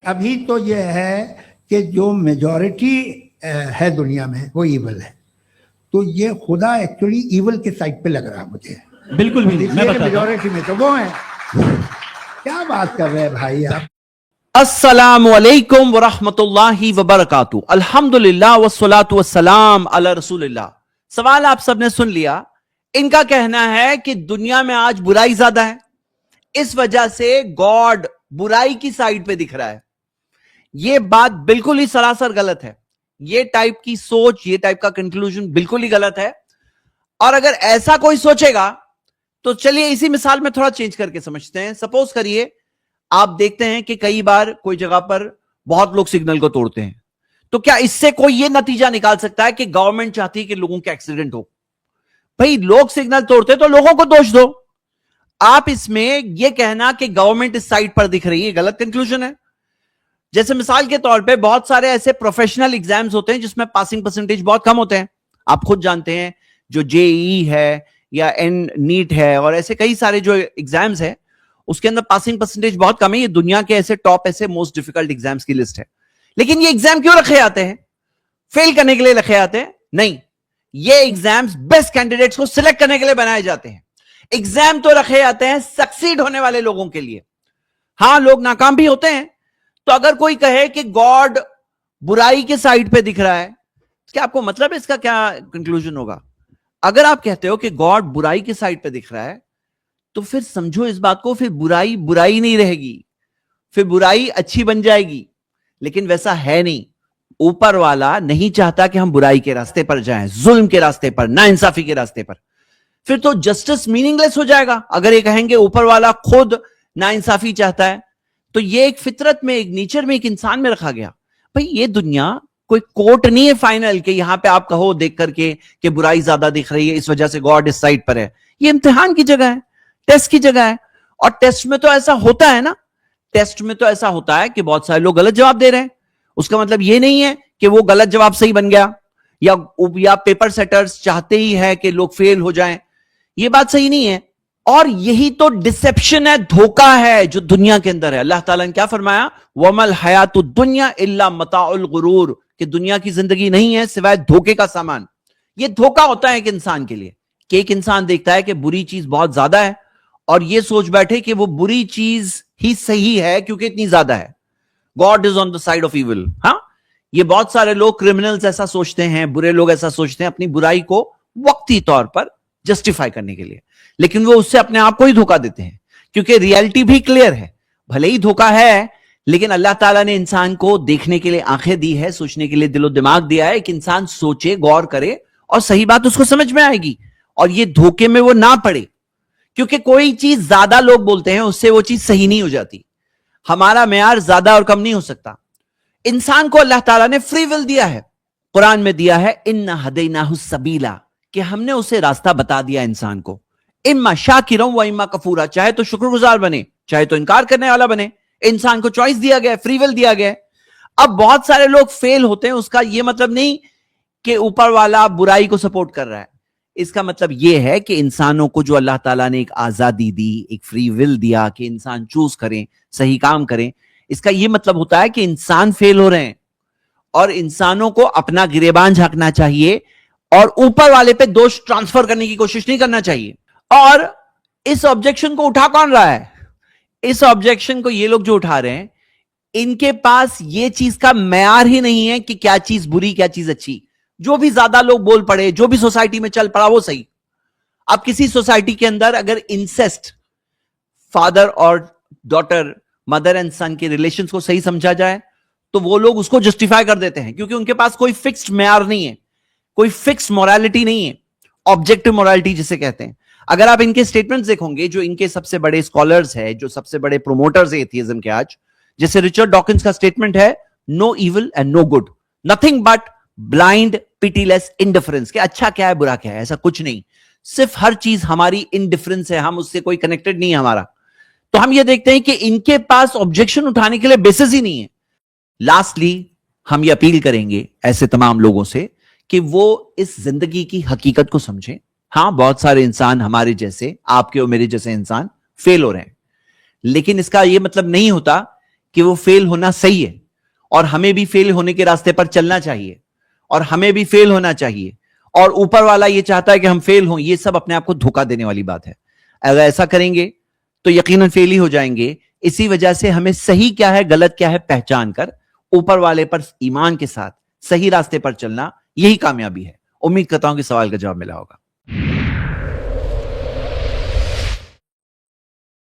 ابھی تو یہ ہے کہ جو میجورٹی ہے دنیا میں وہ ایول ہے، تو یہ خدا ایکچولی ایول کے سائڈ پہ لگ رہا مجھے. بالکل بھی نہیں، میں بتاتا ہوں. میجورٹی میں تو وہ ہیں. کیا بات کر رہے ہیں بھائی آپ؟ السلام علیکم ورحمۃ اللہ وبرکاتہ. الحمدللہ والصلاۃ والسلام علی رسول اللہ. سوال آپ سب نے سن لیا. ان کا کہنا ہے کہ دنیا میں آج برائی زیادہ ہے، اس وجہ سے گاڈ برائی کی سائڈ پہ دکھ رہا ہے. یہ بات بالکل ہی سراسر غلط ہے. یہ ٹائپ کی سوچ، یہ ٹائپ کا کنکلوژن بالکل ہی غلط ہے. اور اگر ایسا کوئی سوچے گا تو چلیے اسی مثال میں تھوڑا چینج کر کے سمجھتے ہیں. سپوز کریے آپ دیکھتے ہیں کہ کئی بار کوئی جگہ پر بہت لوگ سگنل کو توڑتے ہیں، تو کیا اس سے کوئی یہ نتیجہ نکال سکتا ہے کہ گورنمنٹ چاہتی ہے کہ لوگوں کے ایکسیڈنٹ ہو؟ بھائی لوگ سگنل توڑتے تو لوگوں کو دوش دو. آپ اس میں یہ کہنا کہ گورنمنٹ اس سائڈ پر دکھ رہی ہے، غلط کنکلوژن ہے. جیسے مثال کے طور پہ بہت سارے ایسے پروفیشنل ایگزامز ہوتے ہیں جس میں پاسنگ پرسنٹیج بہت کم ہوتے ہیں. آپ خود جانتے ہیں جو JEE ہے یا نیٹ ہے اور ایسے کئی سارے جو ایگزامز ہیں اس کے اندر پاسنگ پرسنٹیج بہت کم ہے. یہ دنیا کے ایسے ٹاپ ایسے موسٹ ڈیفیکلٹ ایگزامز کی لسٹ ہے. لیکن یہ ایگزام کیوں رکھے آتے ہیں؟ فیل کرنے کے لیے رکھے آتے ہیں؟ نہیں، یہ ایگزامز بیسٹ کینڈیڈیٹس کو سلیکٹ کرنے کے لیے بنائے جاتے ہیں. ایگزام تو رکھے آتے ہیں سکسیڈ ہونے والے لوگوں کے لیے. ہاں لوگ ناکام بھی ہوتے ہیں. تو اگر کوئی کہے کہ گاڈ برائی کے سائڈ پہ دکھ رہا ہے، کیا آپ کو مطلب ہے اس کا کیا کنکلوژن ہوگا؟ اگر آپ کہتے ہو کہ گاڈ برائی کے سائڈ پہ دکھ رہا ہے تو پھر سمجھو اس بات کو، پھر برائی برائی نہیں رہے گی، پھر برائی اچھی بن جائے گی. لیکن ویسا ہے نہیں. اوپر والا نہیں چاہتا کہ ہم برائی کے راستے پر جائیں، ظلم کے راستے پر، ناانصافی کے راستے پر. پھر تو جسٹس میننگ لیس ہو جائے گا. اگر یہ کہیں گے اوپر والا خود ناانصافی چاہتا ہے تو یہ ایک فطرت میں، ایک نیچر میں، ایک انسان میں رکھا گیا. بھئی یہ دنیا کوئی کورٹ نہیں ہے فائنل کہ یہاں پہ آپ کہو دیکھ کر کے کہ برائی زیادہ دکھ رہی ہے اس وجہ سے گاڈ اس سائڈ پر ہے. یہ امتحان کی جگہ ہے، ٹیسٹ کی جگہ ہے. اور ٹیسٹ میں تو ایسا ہوتا ہے نا، ٹیسٹ میں تو ایسا ہوتا ہے کہ بہت سارے لوگ غلط جواب دے رہے ہیں. اس کا مطلب یہ نہیں ہے کہ وہ غلط جواب صحیح بن گیا، یا پیپر سیٹرز چاہتے ہی ہے کہ لوگ فیل ہو جائیں. یہ بات صحیح نہیں ہے. اور یہی تو ڈسپشن ہے، دھوکہ ہے جو دنیا کے اندر ہے. اللہ تعالیٰ نے کیا فرمایا؟ وَمَا الْحَيَاةُ الدُّنْيَا إِلَّا مَتَاعُ الْغُرُورِ، کہ دنیا کی زندگی نہیں ہے سوائے دھوکے کا سامان. یہ دھوکہ ہوتا ہے ایک انسان کے لیے کہ ایک انسان دیکھتا ہے کہ بری چیز بہت زیادہ ہے اور یہ سوچ بیٹھے کہ وہ بری چیز ہی صحیح ہے کیونکہ اتنی زیادہ ہے. God is on the side of evil. ہاں، یہ بہت سارے لوگ کرمنلز ایسا سوچتے ہیں، برے لوگ ایسا سوچتے ہیں اپنی برائی کو وقتی طور پر جسٹیفائی کرنے کے لیے. لیکن وہ اس سے اپنے آپ کو ہی دھوکہ دیتے ہیں کیونکہ ریالٹی بھی کلیئر ہے. بھلے ہی دھوکہ ہے لیکن اللہ تعالیٰ نے انسان کو دیکھنے کے لیے آنکھیں دی ہے، سوچنے کے لیے دل و دماغ دیا ہے. ایک انسان سوچے، غور کرے اور صحیح بات اس کو سمجھ میں آئے گی اور یہ دھوکے میں وہ نہ پڑے. کیونکہ کوئی چیز زیادہ لوگ بولتے ہیں اس سے وہ چیز صحیح نہیں ہو جاتی. ہمارا معیار زیادہ اور کم نہیں ہو سکتا. انسان کو اللہ تعالیٰ نے فری ول دیا ہے. قرآن میں دیا ہے اِنَّا هَدَيْنَاهُ السَّبِيلَ، کہ ہم نے اسے راستہ بتا دیا انسان کو. اما شاکرا و اما کفورا، چاہے تو شکر گزار بنے چاہے تو انکار کرنے والا بنے. انسان کو چوائس دیا گیا، فری ول دیا گیا. اب بہت سارے لوگ فیل ہوتے ہیں، اس کا یہ مطلب نہیں کہ اوپر والا برائی کو سپورٹ کر رہا ہے. اس کا مطلب یہ ہے کہ انسانوں کو جو اللہ تعالیٰ نے ایک آزادی دی، ایک فری ول دیا کہ انسان چوز کریں، صحیح کام کریں، اس کا یہ مطلب ہوتا ہے کہ انسان فیل ہو رہے ہیں اور انسانوں کو اپنا گریبان جھانکنا چاہیے اور اوپر والے پہ دوش ٹرانسفر کرنے کی کوشش نہیں کرنا چاہیے. اور اس آبجیکشن کو اٹھا کون رہا ہے؟ اس آبجیکشن کو یہ لوگ جو اٹھا رہے ہیں ان کے پاس یہ چیز کا معیار ہی نہیں ہے کہ کیا چیز بری کیا چیز اچھی. جو بھی زیادہ لوگ بول پڑے، جو بھی سوسائٹی میں چل پڑا وہ صحیح. اب کسی سوسائٹی کے اندر اگر انسیسٹ، فادر اور ڈاٹر، مدر اینڈ سن کے ریلیشنز کو صحیح سمجھا جائے تو وہ لوگ اس کو جسٹیفائی کر دیتے ہیں کیونکہ ان کے پاس کوئی فکسڈ معیار نہیں ہے، کوئی فکسڈ مورالٹی نہیں ہے، آبجیکٹو مورالٹی جسے کہتے ہیں. اگر آپ ان کے سٹیٹمنٹس دیکھوں گے، جو ان کے سب سے بڑے اسکالرز ہیں، جو سب سے بڑے پروموٹرز ہیں ایتھیزم کے آج، جیسے ریچرڈ ڈاکنز کا سٹیٹمنٹ ہے no evil and no good, nothing but blind pitiless indifference, کہ اچھا کیا ہے برا کیا ہے، ایسا کچھ نہیں، صرف ہر چیز ہماری انڈیفرنس ہے، ہم اس سے کوئی کنیکٹڈ نہیں ہے ہمارا. تو ہم یہ دیکھتے ہیں کہ ان کے پاس آبجیکشن اٹھانے کے لیے بیسس ہی نہیں ہے. لاسٹلی ہم یہ اپیل کریں گے ایسے تمام لوگوں سے کہ وہ اس زندگی کی حقیقت کو سمجھیں. ہاں بہت سارے انسان ہمارے جیسے، آپ کے اور میرے جیسے انسان فیل ہو رہے ہیں، لیکن اس کا یہ مطلب نہیں ہوتا کہ وہ فیل ہونا صحیح ہے اور ہمیں بھی فیل ہونے کے راستے پر چلنا چاہیے اور ہمیں بھی فیل ہونا چاہیے اور اوپر والا یہ چاہتا ہے کہ ہم فیل ہوں، یہ سب اپنے آپ کو دھوکہ دینے والی بات ہے. اگر ایسا کریں گے تو یقیناً فیل ہی ہو جائیں گے. اسی وجہ سے ہمیں صحیح کیا ہے غلط کیا ہے پہچان کر اوپر والے پر ایمان کے ساتھ صحیح راستے پر چلنا، یہی کامیابی ہے. امید کرتا ہوں کہ سوال کا جواب ملا ہوگا.